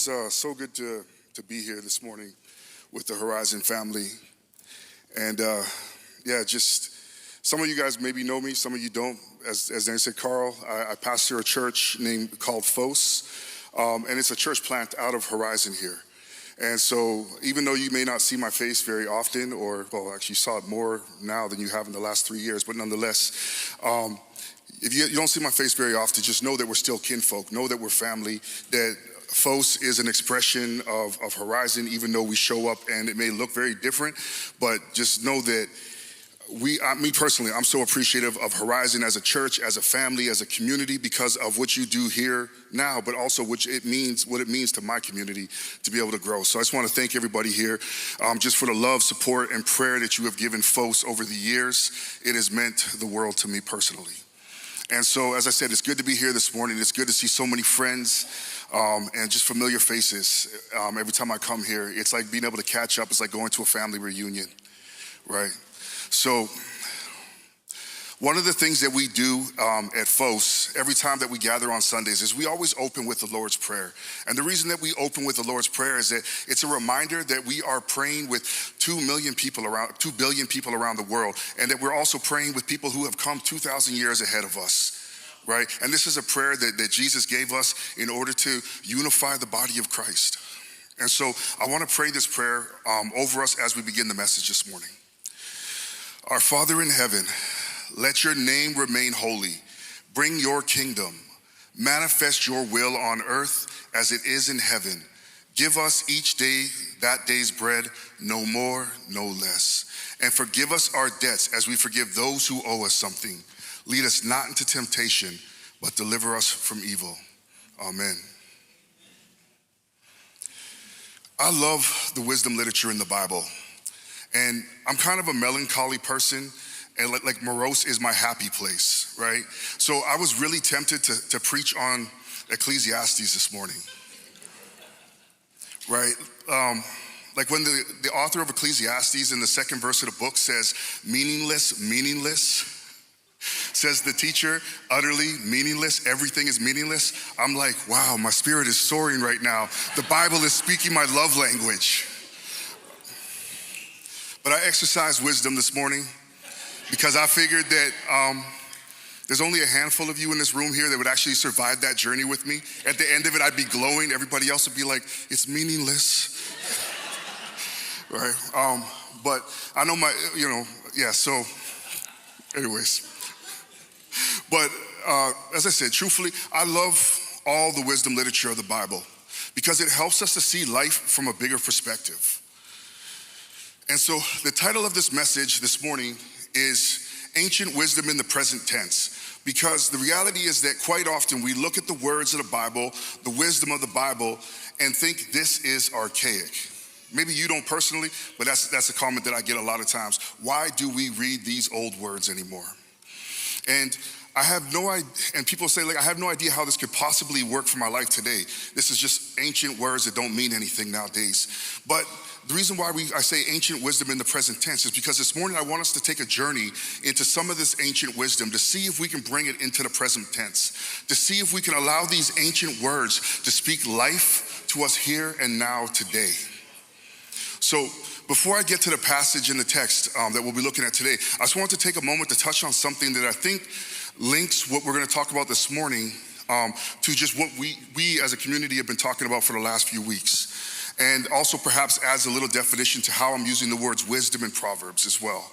It's so good to be here this morning with the Horizon family. And just some of you guys maybe know me, some of you don't. As Dan said, Carl, I pastor a church called FOS, and it's a church plant out of Horizon here. And so even though you may not see my face very often, actually you saw it more now than you have in the last 3 years, but nonetheless, if you don't see my face very often, just know that we're still kinfolk, know that we're family, that FOS is an expression of Horizon, even though we show up and it may look very different, but just know that me personally, I'm so appreciative of Horizon as a church, as a family, as a community, because of what you do here now, but also what it means to my community to be able to grow. So I just want to thank everybody here just for the love, support, and prayer that you have given FOS over the years. It has meant the world to me personally. And so, as I said, it's good to be here this morning. It's good to see so many friends and just familiar faces. Every time I come here, it's like being able to catch up. It's like going to a family reunion, right? So one of the things that we do at FOS every time that we gather on Sundays is we always open with the Lord's Prayer. And the reason that we open with the Lord's Prayer is that it's a reminder that we are praying with 2 billion people around the world, and that we're also praying with people who have come 2,000 years ahead of us, right? And this is a prayer that Jesus gave us in order to unify the body of Christ. And so I want to pray this prayer over us as we begin the message this morning. Our Father in heaven, let your name remain holy. Bring your kingdom. Manifest your will on earth as it is in heaven. Give us each day that day's bread, no more, no less. And forgive us our debts as we forgive those who owe us something. Lead us not into temptation, but deliver us from evil. Amen. I love the wisdom literature in the Bible. And I'm kind of a melancholy person, and like morose is my happy place, right? So I was really tempted to preach on Ecclesiastes this morning, right? Like when the author of Ecclesiastes in the second verse of the book says, meaningless, says the teacher, utterly meaningless, everything is meaningless. I'm like, wow, my spirit is soaring right now. The Bible is speaking my love language. But I exercised wisdom this morning because I figured that there's only a handful of you in this room here that would actually survive that journey with me. At the end of it, I'd be glowing. Everybody else would be like, it's meaningless, right? But I know so anyways. But as I said, truthfully, I love all the wisdom literature of the Bible because it helps us to see life from a bigger perspective. And so the title of this message this morning is Ancient Wisdom in the Present Tense, because the reality is that quite often we look at the words of the Bible, the wisdom of the Bible, and think this is archaic. Maybe you don't personally, but that's a comment that I get a lot of times. Why do we read these old words anymore? And I have no idea, and people say, I have no idea how this could possibly work for my life today. This is just ancient words that don't mean anything nowadays. But the reason why I say ancient wisdom in the present tense is because this morning I want us to take a journey into some of this ancient wisdom to see if we can bring it into the present tense, to see if we can allow these ancient words to speak life to us here and now today. So before I get to the passage in the text that we'll be looking at today, I just want to take a moment to touch on something that I think links what we're going to talk about this morning to just what we as a community have been talking about for the last few weeks. And also perhaps adds a little definition to how I'm using the words wisdom in Proverbs as well,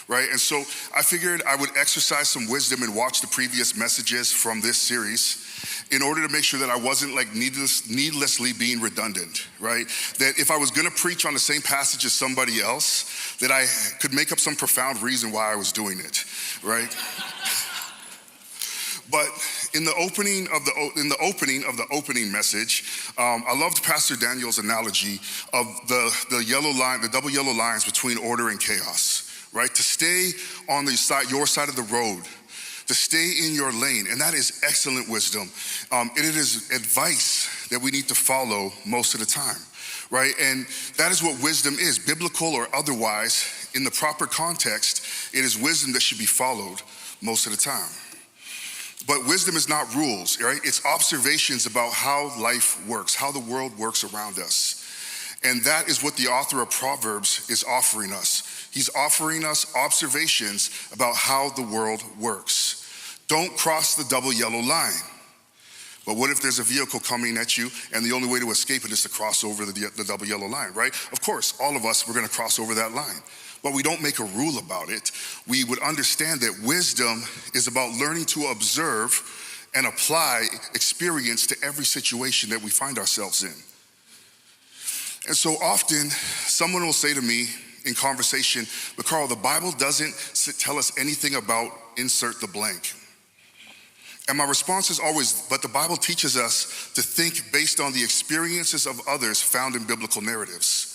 right? And so I figured I would exercise some wisdom and watch the previous messages from this series in order to make sure that I wasn't needlessly being redundant, right? That if I was gonna preach on the same passage as somebody else, that I could make up some profound reason why I was doing it, right? But in the opening of the opening message, I loved Pastor Daniel's analogy of the double yellow lines between order and chaos, right? To stay on your side of the road, to stay in your lane, and that is excellent wisdom. It is advice that we need to follow most of the time, right? And that is what wisdom is, biblical or otherwise. In the proper context, it is wisdom that should be followed most of the time. But wisdom is not rules, right? It's observations about how life works, how the world works around us. And that is what the author of Proverbs is offering us. He's offering us observations about how the world works. Don't cross the double yellow line. But what if there's a vehicle coming at you and the only way to escape it is to cross over the double yellow line, right? Of course, all of us, we're gonna cross over that line. But we don't make a rule about it. We would understand that wisdom is about learning to observe and apply experience to every situation that we find ourselves in. And so often, someone will say to me in conversation, but Carl, the Bible doesn't tell us anything about insert the blank. And my response is always, but the Bible teaches us to think based on the experiences of others found in biblical narratives.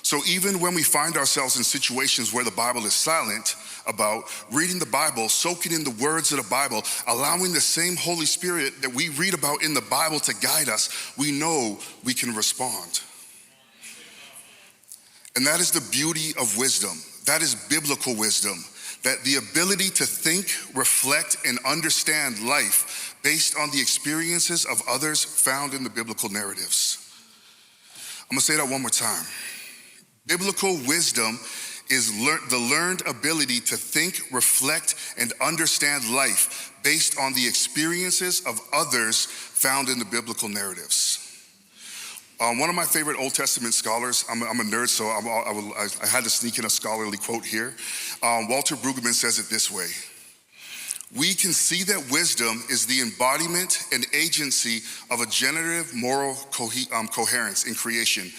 So even when we find ourselves in situations where the Bible is silent about reading the Bible, soaking in the words of the Bible, allowing the same Holy Spirit that we read about in the Bible to guide us, we know we can respond. And that is the beauty of wisdom. That is biblical wisdom. That the ability to think, reflect, and understand life based on the experiences of others found in the biblical narratives. I'm gonna say that one more time. Biblical wisdom is the learned ability to think, reflect, and understand life based on the experiences of others found in the biblical narratives. One of my favorite Old Testament scholars, I'm a nerd, so I had to sneak in a scholarly quote here. Walter Brueggemann says it this way: we can see that wisdom is the embodiment and agency of a generative moral coherence in creation.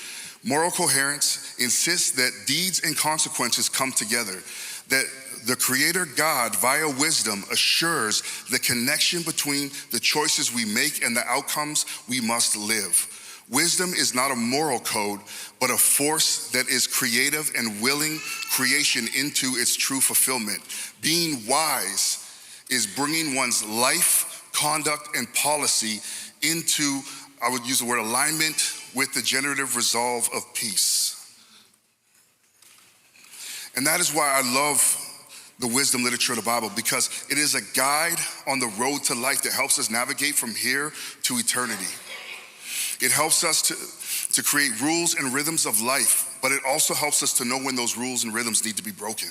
Moral coherence insists that deeds and consequences come together, that the Creator God, via wisdom, assures the connection between the choices we make and the outcomes we must live. Wisdom is not a moral code, but a force that is creative and willing creation into its true fulfillment. Being wise is bringing one's life, conduct, and policy into, I would use the word alignment, with the generative resolve of peace. And that is why I love the wisdom literature of the Bible, because it is a guide on the road to life that helps us navigate from here to eternity. It helps us to create rules and rhythms of life, but it also helps us to know when those rules and rhythms need to be broken,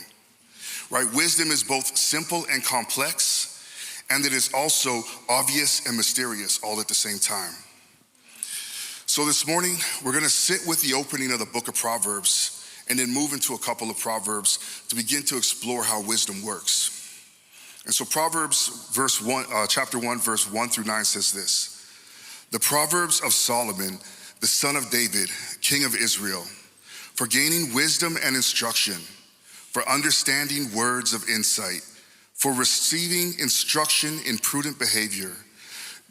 right? Wisdom is both simple and complex, and it is also obvious and mysterious all at the same time. So this morning, we're gonna sit with the opening of the book of Proverbs and then move into a couple of Proverbs to begin to explore how wisdom works. And so Proverbs chapter 1, verse 1 through 9 says this: the Proverbs of Solomon, the son of David, king of Israel, for gaining wisdom and instruction, for understanding words of insight, for receiving instruction in prudent behavior,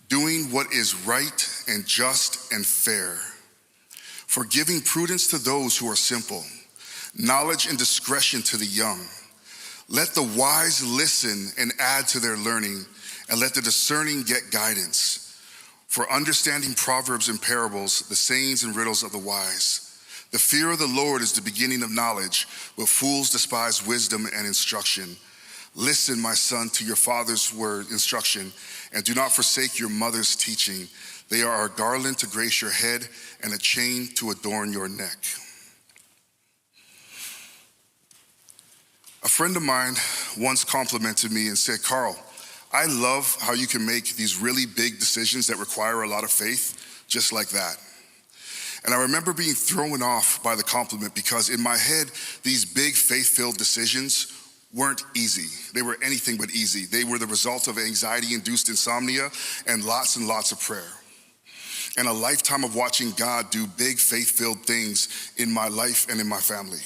doing what is right and just and fair, for giving prudence to those who are simple, knowledge and discretion to the young. Let the wise listen and add to their learning, and let the discerning get guidance. For understanding proverbs and parables, the sayings and riddles of the wise. The fear of the Lord is the beginning of knowledge, but fools despise wisdom and instruction. Listen, my son, to your father's word, instruction, and do not forsake your mother's teaching. They are a garland to grace your head and a chain to adorn your neck. A friend of mine once complimented me and said, Carl, I love how you can make these really big decisions that require a lot of faith, just like that. And I remember being thrown off by the compliment because in my head, these big faith-filled decisions weren't easy. They were anything but easy. They were the result of anxiety-induced insomnia and lots of prayer. And a lifetime of watching God do big faith-filled things in my life and in my family.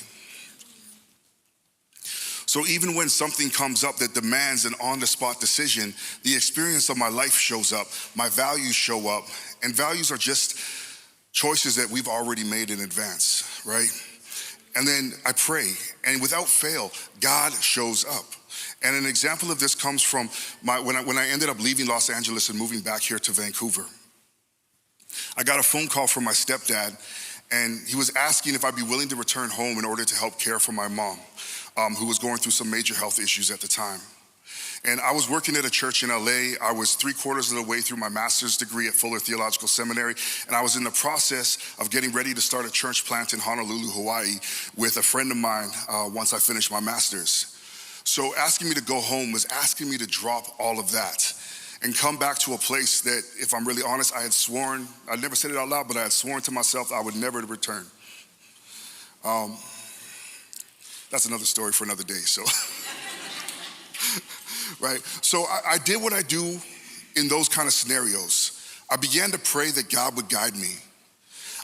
So even when something comes up that demands an on-the-spot decision, the experience of my life shows up, my values show up, and values are just choices that we've already made in advance, right? And then I pray, and without fail, God shows up. And an example of this comes from when I ended up leaving Los Angeles and moving back here to Vancouver. I got a phone call from my stepdad, and he was asking if I'd be willing to return home in order to help care for my mom, who was going through some major health issues at the time. And I was working at a church in LA. I was 3/4 of the way through my master's degree at Fuller Theological Seminary. And I was in the process of getting ready to start a church plant in Honolulu, Hawaii with a friend of mine once I finished my master's. So asking me to go home was asking me to drop all of that and come back to a place that, if I'm really honest, I had sworn, I never said it out loud, but I had sworn to myself I would never return. That's another story for another day, so. Right, so I did what I do in those kind of scenarios. I began to pray that God would guide me.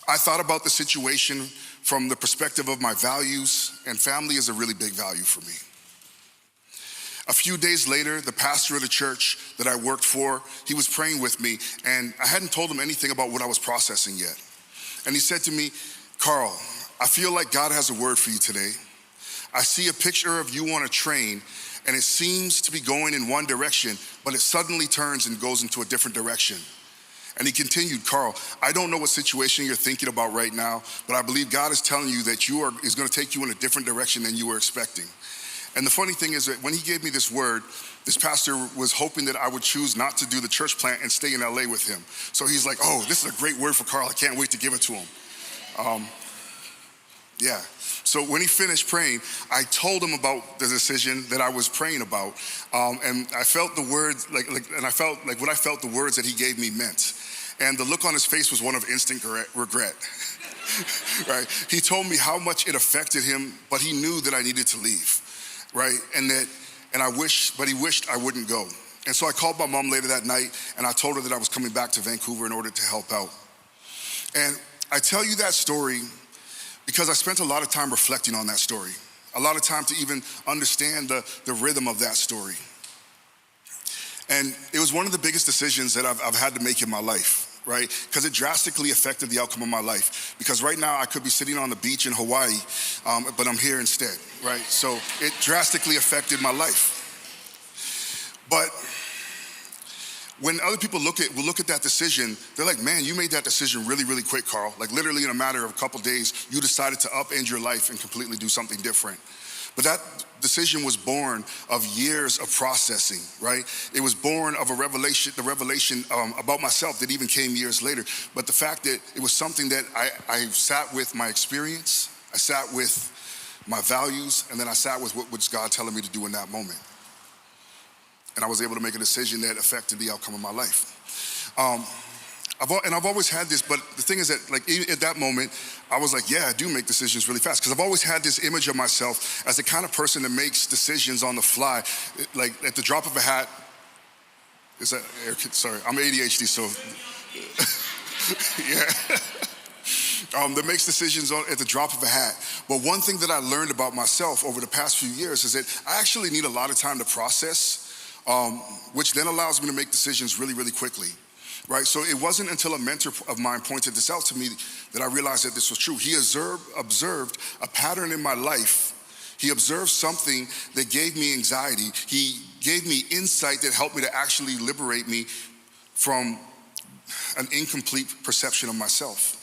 I thought about the situation from the perspective of my values, and family is a really big value for me. A few days later, the pastor of the church that I worked for, he was praying with me, and I hadn't told him anything about what I was processing yet. And he said to me, Carl, I feel like God has a word for you today. I see a picture of you on a train, and it seems to be going in one direction, but it suddenly turns and goes into a different direction. And he continued, Carl, I don't know what situation you're thinking about right now, but I believe God is telling you that is going to take you in a different direction than you were expecting. And the funny thing is that when he gave me this word, this pastor was hoping that I would choose not to do the church plant and stay in LA with him. So he's like, oh, this is a great word for Carl. I can't wait to give it to him. Yeah. So when he finished praying, I told him about the decision that I was praying about, and I felt the words and I felt like what I felt the words that he gave me meant, and the look on his face was one of instant regret. Right? He told me how much it affected him, but he knew that I needed to leave, right? And he wished I wouldn't go. And so I called my mom later that night, and I told her that I was coming back to Vancouver in order to help out. And I tell you that story because I spent a lot of time reflecting on that story, a lot of time to even understand the rhythm of that story. And it was one of the biggest decisions that I've had to make in my life, right? Because it drastically affected the outcome of my life. Because right now I could be sitting on the beach in Hawaii, but I'm here instead, right? So it drastically affected my life. But when other people look at that decision, they're like, man, you made that decision really, really quick, Carl. Like literally in a matter of a couple days, you decided to upend your life and completely do something different. But that decision was born of years of processing, right? It was born of the revelation about myself that even came years later. But the fact that it was something that I sat with my experience, I sat with my values, and then I sat with what was God telling me to do in that moment. And I was able to make a decision that affected the outcome of my life. I've always had this, but the thing is that like at that moment, I was like, yeah, I do make decisions really fast. Because I've always had this image of myself as the kind of person that makes decisions on the fly. Like at the drop of a hat, sorry, I'm ADHD, so yeah. That makes decisions at the drop of a hat. But one thing that I learned about myself over the past few years is that I actually need a lot of time to process, which then allows me to make decisions really, really quickly, right? So it wasn't until a mentor of mine pointed this out to me that I realized that this was true. He observed a pattern in my life. He observed something that gave me anxiety. He gave me insight that helped me to actually liberate me from an incomplete perception of myself.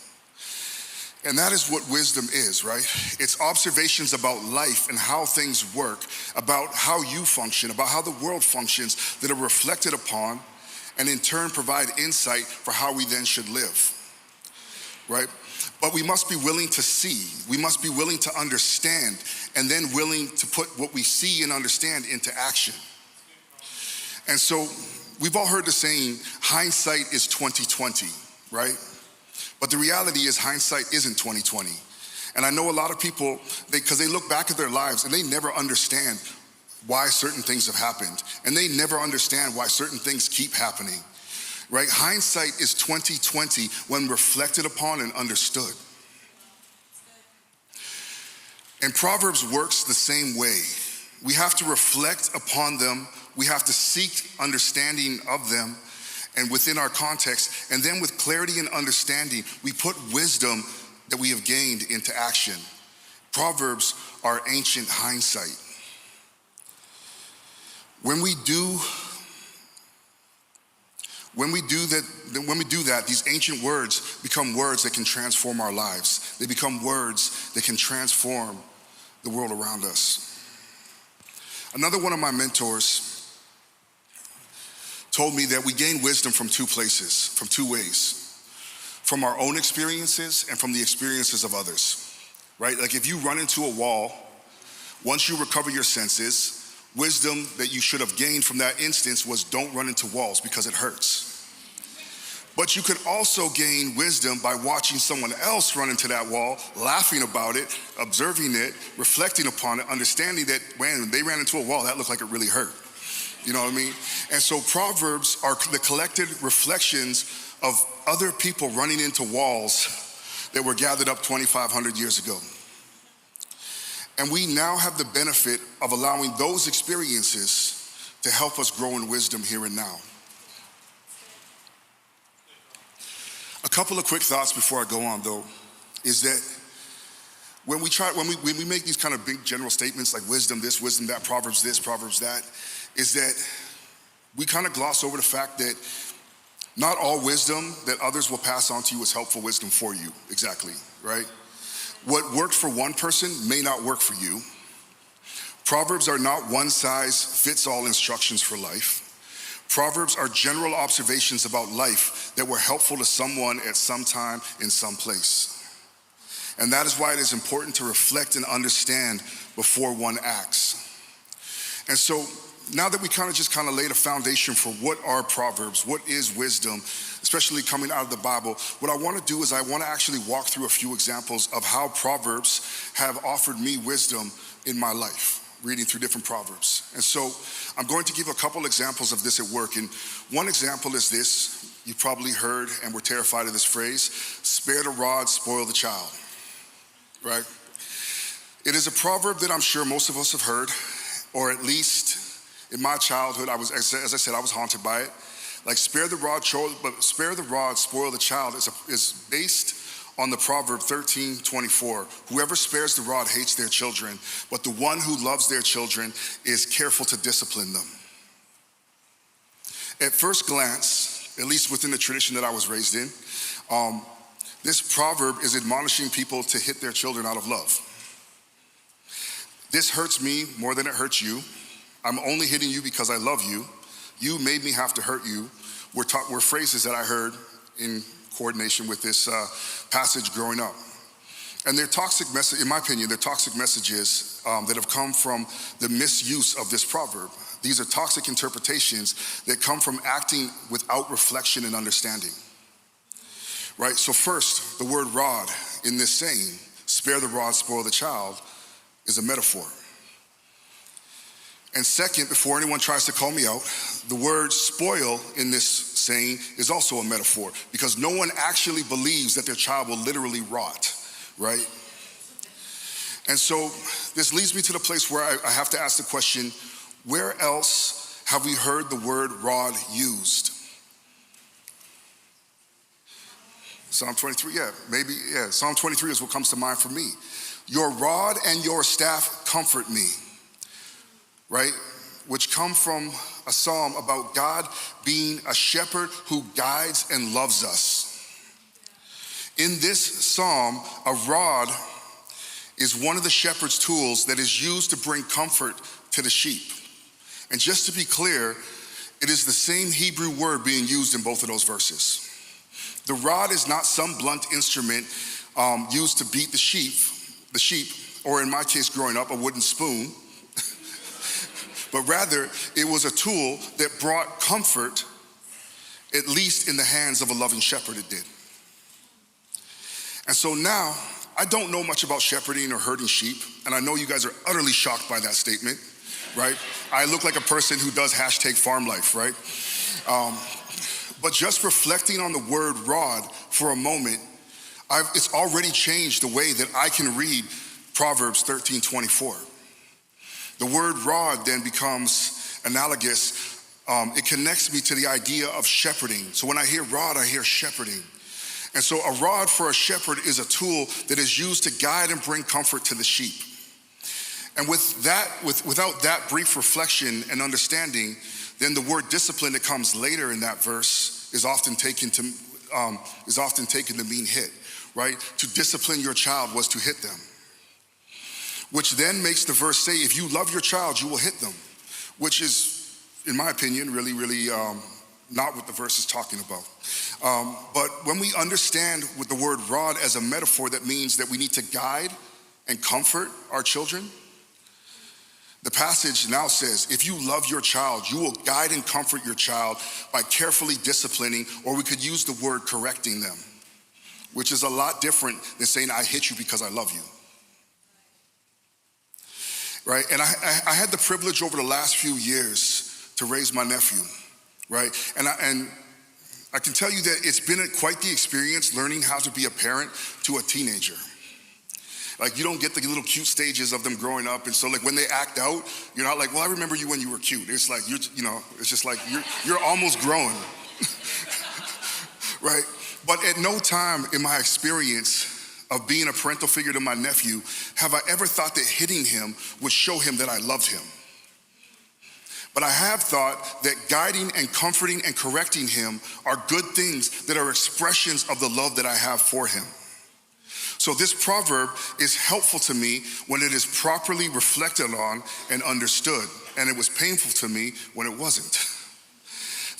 And that is what wisdom is, right? It's observations about life and how things work, about how you function, about how the world functions that are reflected upon, and in turn provide insight for how we then should live, right? But we must be willing to see, we must be willing to understand, and then willing to put what we see and understand into action. And so we've all heard the saying, hindsight is 20/20, right? But the reality is hindsight isn't 20/20. And I know a lot of people, because they look back at their lives and they never understand why certain things have happened. And they never understand why certain things keep happening, right? Hindsight is 20/20 when reflected upon and understood. And Proverbs works the same way. We have to reflect upon them. We have to seek understanding of them and within our context, and then with clarity and understanding, we put wisdom that we have gained into action. Proverbs are ancient hindsight. When we do that, these ancient words become words that can transform our lives. They become words that can transform the world around us. Another one of my mentors told me that we gain wisdom from two places, from two ways: from our own experiences and from the experiences of others, right? Like if you run into a wall, once you recover your senses, wisdom that you should have gained from that instance was don't run into walls because it hurts. But you could also gain wisdom by watching someone else run into that wall, laughing about it, observing it, reflecting upon it, understanding that when they ran into a wall, that looked like it really hurt. You know what I mean? And so Proverbs are the collected reflections of other people running into walls that were gathered up 2,500 years ago. And we now have the benefit of allowing those experiences to help us grow in wisdom here and now. A couple of quick thoughts before I go on, though, is that when we make these kind of big general statements like wisdom this, wisdom that, Proverbs this, Proverbs that, is that we kind of gloss over the fact that not all wisdom that others will pass on to you is helpful wisdom for you, exactly, right? What worked for one person may not work for you. Proverbs are not one-size-fits-all instructions for life. Proverbs are general observations about life that were helpful to someone at some time in some place. And that is why it is important to reflect and understand before one acts. And so now that we kind of laid a foundation for what are Proverbs, what is wisdom, especially coming out of the Bible, what I want to do is I want to actually walk through a few examples of how Proverbs have offered me wisdom in my life, reading through different Proverbs. And so I'm going to give a couple examples of this at work. And one example is this. You've probably heard and were terrified of this phrase: spare the rod, spoil the child, right? It is a proverb that I'm sure most of us have heard, or at least in my childhood, as I said, I was haunted by it. Like spare the rod, spoil the child is based on the Proverb 13:24. Whoever spares the rod hates their children, but the one who loves their children is careful to discipline them. At first glance, at least within the tradition that I was raised in, this proverb is admonishing people to hit their children out of love. This hurts me more than it hurts you. I'm only hitting you because I love you. You made me have to hurt you. Were phrases that I heard in coordination with this passage growing up. And they're toxic message, in my opinion, they're toxic messages that have come from the misuse of this proverb. These are toxic interpretations that come from acting without reflection and understanding. Right? So first, the word rod in this saying, spare the rod, spoil the child, is a metaphor. And second, before anyone tries to call me out, the word spoil in this saying is also a metaphor, because no one actually believes that their child will literally rot, right? And so this leads me to the place where I have to ask the question, where else have we heard the word rod used? Psalm 23, Psalm 23 is what comes to mind for me. Your rod and your staff comfort me. Right? Which come from a psalm about God being a shepherd who guides and loves us. In this psalm, a rod is one of the shepherd's tools that is used to bring comfort to the sheep. And just to be clear, it is the same Hebrew word being used in both of those verses. The rod is not some blunt instrument used to beat the sheep, or in my case growing up, a wooden spoon. But rather, it was a tool that brought comfort, at least in the hands of a loving shepherd it did. And so now, I don't know much about shepherding or herding sheep, and I know you guys are utterly shocked by that statement, right? I look like a person who does #farm life, right? But just reflecting on the word rod for a moment, it's already changed the way that I can read Proverbs 13:24. The word rod then becomes analogous. It connects me to the idea of shepherding. So when I hear rod, I hear shepherding. And so a rod for a shepherd is a tool that is used to guide and bring comfort to the sheep. And without that brief reflection and understanding, then the word discipline that comes later in that verse is often taken to mean hit, right? To discipline your child was to hit them. Which then makes the verse say, if you love your child, you will hit them, which is, in my opinion, really, really not what the verse is talking about. But when we understand with the word rod as a metaphor, that means that we need to guide and comfort our children. The passage now says, if you love your child, you will guide and comfort your child by carefully disciplining, or we could use the word correcting them, which is a lot different than saying, I hit you because I love you. Right? And I had the privilege over the last few years to raise my nephew, right? And I can tell you that it's been quite the experience learning how to be a parent to a teenager. Like, you don't get the little cute stages of them growing up. And so like when they act out, you're not like, well, I remember you when you were cute. It's like, it's just like you're almost grown, right? But at no time in my experience of being a parental figure to my nephew have I ever thought that hitting him would show him that I loved him. But I have thought that guiding and comforting and correcting him are good things that are expressions of the love that I have for him. So this proverb is helpful to me when it is properly reflected on and understood, and it was painful to me when it wasn't.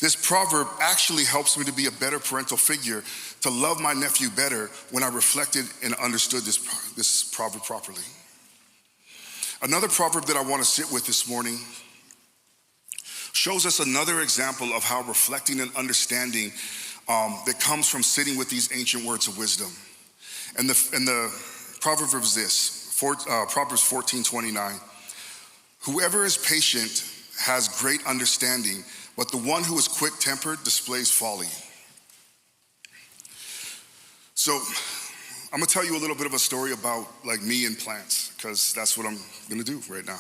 This proverb actually helps me to be a better parental figure, to love my nephew better when I reflected and understood this proverb properly. Another proverb that I want to sit with this morning shows us another example of how reflecting and understanding that comes from sitting with these ancient words of wisdom. And the proverb is this, Proverbs 14:29. Whoever is patient has great understanding, but the one who is quick-tempered displays folly. So I'm gonna tell you a little bit of a story about like me and plants, because that's what I'm gonna do right now.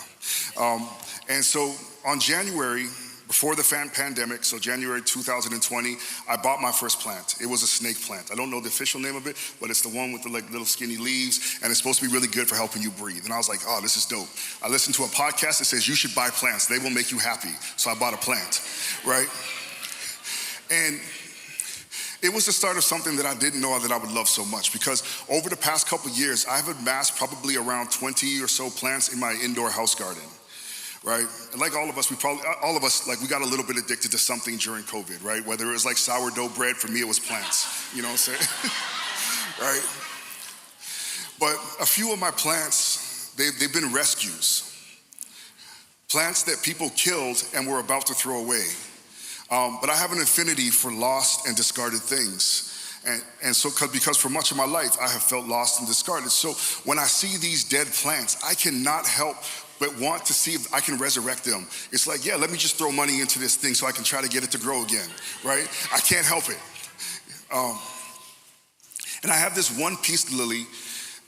And so on January, before the pandemic, so January 2020, I bought my first plant. It was a snake plant. I don't know the official name of it, but it's the one with the like little skinny leaves, and it's supposed to be really good for helping you breathe. And I was like, oh, this is dope. I listened to a podcast that says you should buy plants. They will make you happy. So I bought a plant, right? And it was the start of something that I didn't know that I would love so much, because over the past couple years, I've amassed probably around 20 or so plants in my indoor house garden. Right? And like all of us, we got a little bit addicted to something during COVID, right? Whether it was like sourdough bread, for me it was plants, you know what I'm saying? Right? But a few of my plants, they've been rescues. Plants that people killed and were about to throw away. But I have an affinity for lost and discarded things. And so because for much of my life, I have felt lost and discarded. So when I see these dead plants, I cannot help but want to see if I can resurrect them. It's like, yeah, let me just throw money into this thing so I can try to get it to grow again, right? I can't help it. And I have this one peace lily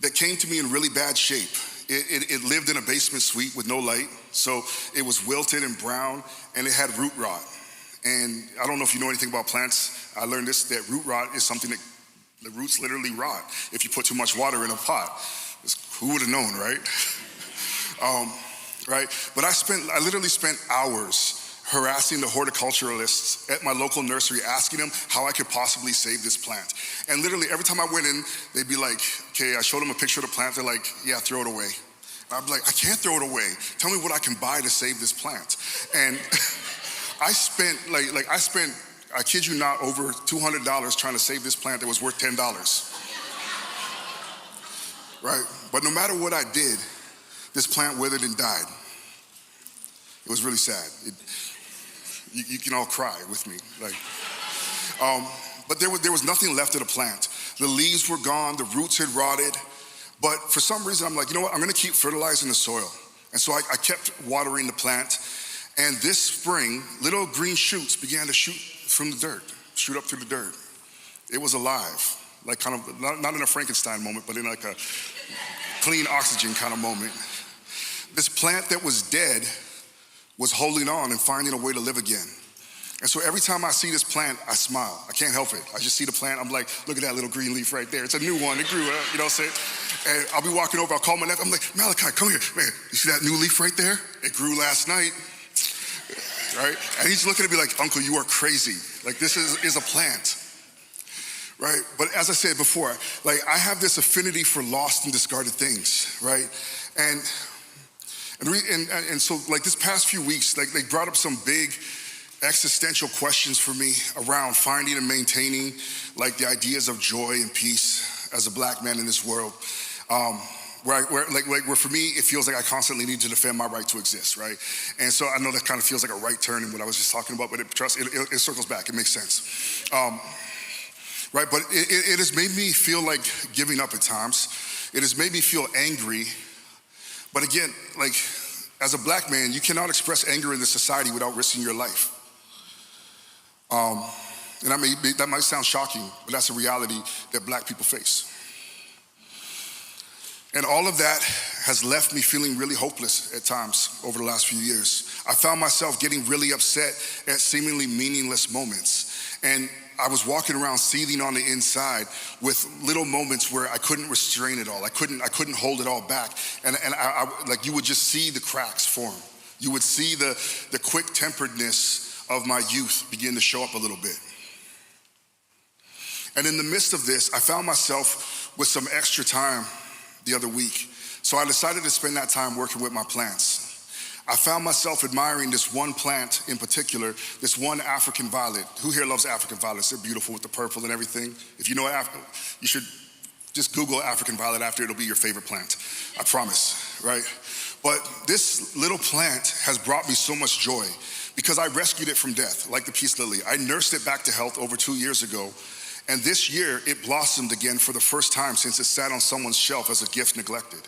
that came to me in really bad shape. It lived in a basement suite with no light, so it was wilted and brown, and it had root rot. And I don't know if you know anything about plants. I learned that root rot is something that the roots literally rot if you put too much water in a pot. Who would have known, right? Right? But I literally spent hours harassing the horticulturalists at my local nursery, asking them how I could possibly save this plant. And literally every time I went in, they'd be like, okay, I showed them a picture of the plant. They're like, yeah, throw it away. And I'd be like, I can't throw it away. Tell me what I can buy to save this plant. And I spent, I kid you not, over $200 trying to save this plant that was worth $10. Right? But no matter what I did, this plant withered and died. It was really sad. You can all cry with me. But there was nothing left of the plant. The leaves were gone, the roots had rotted. But for some reason, I'm like, you know what? I'm gonna keep fertilizing the soil. And so I kept watering the plant. And this spring, little green shoots began to shoot from the dirt, shoot up through the dirt. It was alive, like kind of, not in a Frankenstein moment, but in like a clean oxygen kind of moment. This plant that was dead was holding on and finding a way to live again. And so every time I see this plant, I smile. I can't help it. I just see the plant. I'm like, look at that little green leaf right there. It's a new one. It grew up, you know what I'm saying? And I'll be walking over. I'll call my nephew. I'm like, Malachi, come here. Man, you see that new leaf right there? It grew last night, right? And he's looking at me like, Uncle, you are crazy. Like, this is a plant, right? But as I said before, like, I have this affinity for lost and discarded things, right? And so like this past few weeks, like they brought up some big existential questions for me around finding and maintaining like the ideas of joy and peace as a black man in this world. Where for me, it feels like I constantly need to defend my right to exist, right? And so I know that kind of feels like a right turn in what I was just talking about, but it circles back, it makes sense. Right, but it has made me feel like giving up at times. It has made me feel angry. But again, like as a black man, you cannot express anger in this society without risking your life. And that might sound shocking, but that's a reality that black people face. And all of that has left me feeling really hopeless at times over the last few years. I found myself getting really upset at seemingly meaningless moments. And I was walking around seething on the inside with little moments where I couldn't restrain it all. I couldn't hold it all back. And I like you would just see the cracks form. You would see the quick-temperedness of my youth begin to show up a little bit. And in the midst of this, I found myself with some extra time the other week. So I decided to spend that time working with my plants. I found myself admiring this one plant in particular, this one African violet. Who here loves African violets? They're beautiful with the purple and everything. If you know you should just Google African violet after, it'll be your favorite plant. I promise, right? But this little plant has brought me so much joy because I rescued it from death, like the peace lily. I nursed it back to health over 2 years ago. And this year, it blossomed again for the first time since it sat on someone's shelf as a gift neglected.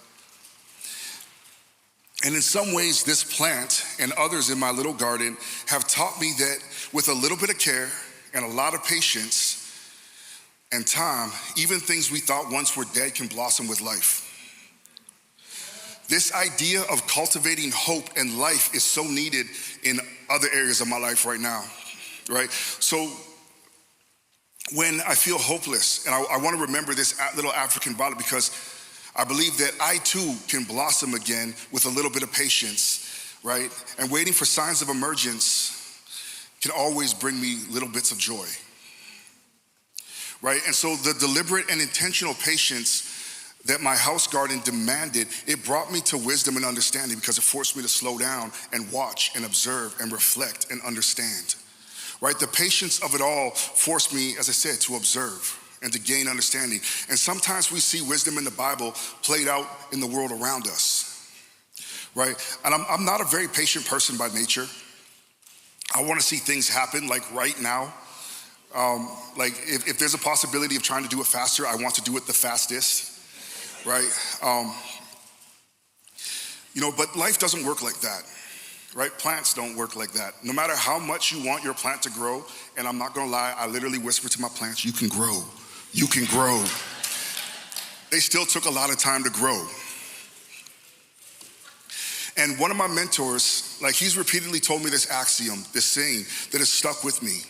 And in some ways, this plant and others in my little garden have taught me that with a little bit of care and a lot of patience and time, even things we thought once were dead can blossom with life. This idea of cultivating hope and life is so needed in other areas of my life right now, right? So when I feel hopeless, and I want to remember this little African violet because I believe that I too can blossom again with a little bit of patience, right? And waiting for signs of emergence can always bring me little bits of joy, right? And so the deliberate and intentional patience that my house garden demanded, it brought me to wisdom and understanding because it forced me to slow down and watch and observe and reflect and understand. Right, the patience of it all forced me, as I said, to observe and to gain understanding. And sometimes we see wisdom in the Bible played out in the world around us, right? And I'm not a very patient person by nature. I want to see things happen like right now. Like if there's a possibility of trying to do it faster, I want to do it the fastest, right? But life doesn't work like that. Right? Plants don't work like that. No matter how much you want your plant to grow, and I'm not gonna lie, I literally whisper to my plants, you can grow, you can grow. They still took a lot of time to grow. And one of my mentors, like he's repeatedly told me this axiom, this saying that has stuck with me.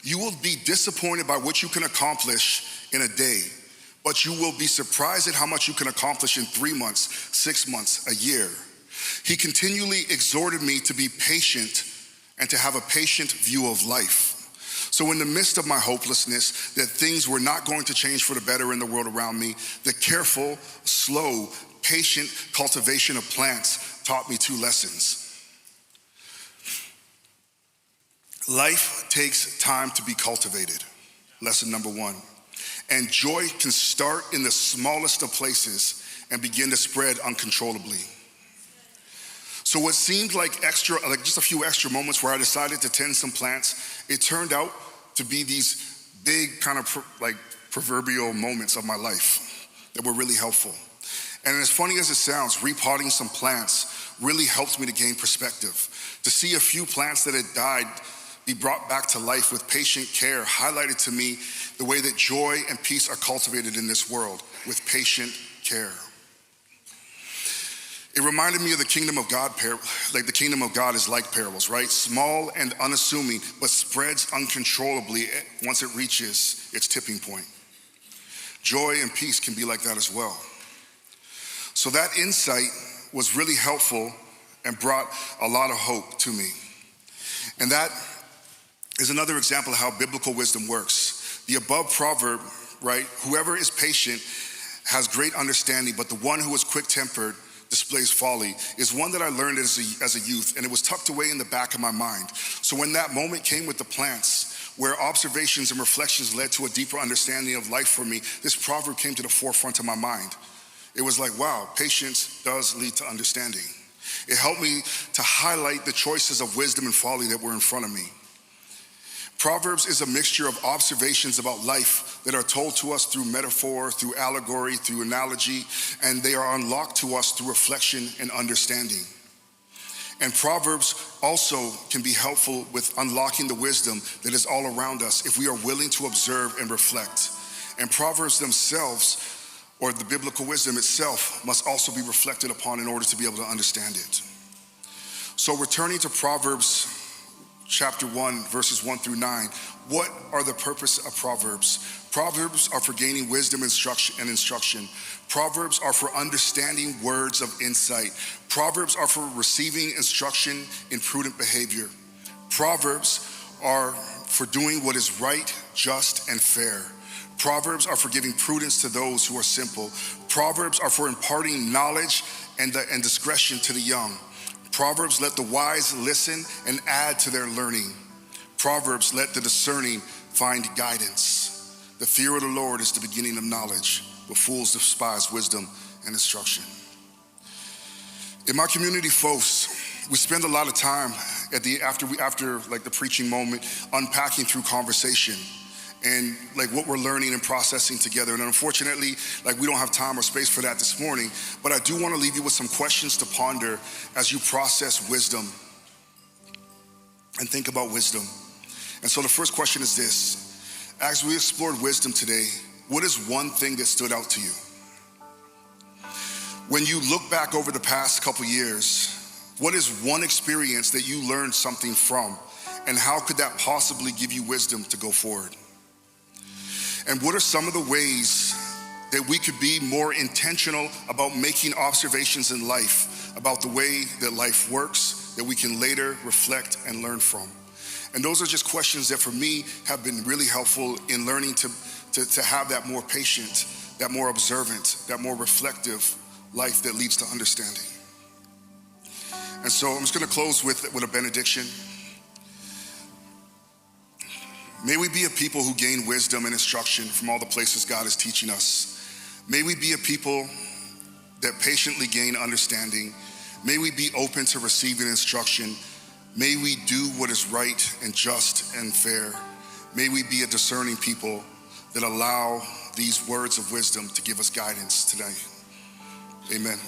You will be disappointed by what you can accomplish in a day, but you will be surprised at how much you can accomplish in 3 months, 6 months, a year. He continually exhorted me to be patient and to have a patient view of life. So in the midst of my hopelessness, that things were not going to change for the better in the world around me, the careful, slow, patient cultivation of plants taught me 2 lessons. Life takes time to be cultivated, lesson number 1. And joy can start in the smallest of places and begin to spread uncontrollably. So what seemed like just a few extra moments where I decided to tend some plants, it turned out to be these big kind of proverbial moments of my life that were really helpful. And as funny as it sounds, repotting some plants really helped me to gain perspective. To see a few plants that had died be brought back to life with patient care highlighted to me the way that joy and peace are cultivated in this world with patient care. It reminded me of the kingdom of God, like the kingdom of God is like parables, right? Small and unassuming, but spreads uncontrollably once it reaches its tipping point. Joy and peace can be like that as well. So that insight was really helpful and brought a lot of hope to me. And that is another example of how biblical wisdom works. The above proverb, right? Whoever is patient has great understanding, but the one who is quick-tempered displays folly is one that I learned as a youth, and it was tucked away in the back of my mind. So when that moment came with the plants, where observations and reflections led to a deeper understanding of life for me, this proverb came to the forefront of my mind. It was like, wow, patience does lead to understanding. It helped me to highlight the choices of wisdom and folly that were in front of me. Proverbs is a mixture of observations about life that are told to us through metaphor, through allegory, through analogy, and they are unlocked to us through reflection and understanding. And Proverbs also can be helpful with unlocking the wisdom that is all around us if we are willing to observe and reflect. And Proverbs themselves, or the biblical wisdom itself, must also be reflected upon in order to be able to understand it. So returning to Proverbs chapter 1, verses 1 through 9, what are the purpose of Proverbs? Proverbs are for gaining wisdom, instruction. Proverbs are for understanding words of insight. Proverbs are for receiving instruction in prudent behavior. Proverbs are for doing what is right, just, and fair. Proverbs are for giving prudence to those who are simple. Proverbs are for imparting knowledge and discretion to the young. Proverbs let the wise listen and add to their learning. Proverbs let the discerning find guidance. The fear of the Lord is the beginning of knowledge, but fools despise wisdom and instruction. In my community, folks, we spend a lot of time after the preaching moment unpacking through conversation and what we're learning and processing together. And unfortunately, we don't have time or space for that this morning, but I do want to leave you with some questions to ponder as you process wisdom and think about wisdom. And so the first question is this: as we explored wisdom today, what is one thing that stood out to you? When you look back over the past couple years, what is one experience that you learned something from, and how could that possibly give you wisdom to go forward? And what are some of the ways that we could be more intentional about making observations in life about the way that life works that we can later reflect and learn from? And those are just questions that for me have been really helpful in learning to have that more patient, that more observant, that more reflective life that leads to understanding. And so I'm just going to close with a benediction. May we be a people who gain wisdom and instruction from all the places God is teaching us. May we be a people that patiently gain understanding. May we be open to receiving instruction. May we do what is right and just and fair. May we be a discerning people that allow these words of wisdom to give us guidance today. Amen.